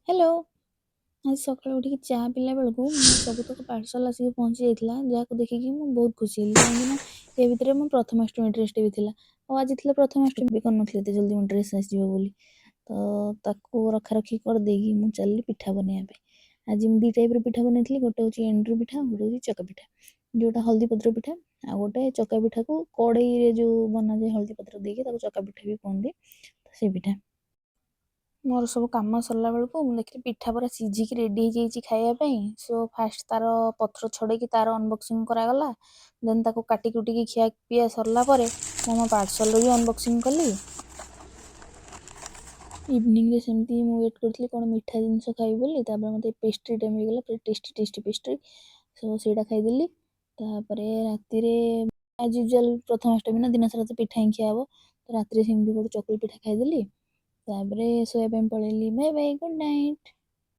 Hello. ଆଜି ସକାଳୁ ଉଠିକି ଚା ପିଇଲା ବେଳକୁ ମୋ ସବୁତକ ପାର୍ସଲ ଆସିକି ପହଞ୍ଚି ଯାଇଥିଲା, ଯାହାକୁ ଦେଖିକି ମୁଁ ବହୁତ ଖୁସି ହେଲି। କାହିଁକିନା ଏ ଭିତରେ ମୋ ପ୍ରଥମାଷ୍ଟମୀ ଡ୍ରେସ୍ଟେ ବି ଥିଲା। ଆଉ ଆଜି ଥିଲା ପ୍ରଥମାଷ୍ଟମୀ, ବି କରିନଥିଲି ଏତେ ଜଲ୍ଦି ମୋ ଡ୍ରେସ୍ ଆସିଯିବ ବୋଲି। ତ ତାକୁ ରଖାରଖି କରିଦେଇକି ମୁଁ ଚାଲିଲି ପିଠା ବନେଇବା ପାଇଁ। ଆଜି ମୁଁ ଦୁଇ ଟାଇପ୍ର ପିଠା ବନେଇଥିଲି। ଗୋଟେ ହେଉଛି ଏଣ୍ଡୁରି ପିଠା, ଗୋଟେ ହେଉଛି ଚକା ପିଠା। ଯେଉଁଟା ହଳଦୀ ପତ୍ର ପିଠା, ଆଉ ଗୋଟେ ଚକା ପିଠାକୁ କଡ଼େଇରେ ଯେଉଁ ବନାଯାଏ ହଳଦୀ ପତ୍ର ଦେଇକି, ତାକୁ ଚକା ପିଠା ବି କୁହନ୍ତି। ତ ସେ ପିଠା ମୋର ସବୁ କାମ ସରିଲା ବେଳକୁ ମୁଁ ଦେଖିଲି ପିଠା ପୁରା ସିଝିକି ରେଡ଼ି ହେଇଯାଇଛି ଖାଇବା ପାଇଁ। ସୋ ଫାଷ୍ଟ ତାର ପତ୍ର ଛଡ଼େଇକି ତାର ଅନବକ୍ସିଂ କରାଗଲା। ଦେନ୍ ତାକୁ କାଟି କୁଟିକି ଖିଆ ପିଆ ସରିଲା ପରେ ମୁଁ ମୋ ପାର୍ସଲର ବି ଅନବକ୍ସିଂ କଲି। ଇଭିନିଂରେ ସେମିତି ମୁଁ ୱେଟ୍ କରିଥିଲି କ'ଣ ମିଠା ଜିନିଷ ଖାଇବି ବୋଲି। ତାପରେ ମୋତେ ପେଷ୍ଟ୍ରିଟା ମିଳିଗଲା, ପୁରା ଟେଷ୍ଟି ପେଷ୍ଟ୍ରି। ସୋ ସେଇଟା ଖାଇଦେଲି। ତାପରେ ରାତିରେ ଆଜ୍ ୟୁଜୁଆଲ୍ ପ୍ରଥମାଷ୍ଟମୀ ନା, ଦିନସାରା ତ ପିଠା ହିଁ ଖିଆ ହେବ। ତ ରାତିରେ ସେମିତି ଗୋଟେ ଚକୁଳି ପିଠା ଖାଇଦେଲି। ତାପରେ ଶୋଇବା ପାଇଁ ପଳେଇଲି। Bye bye, good night.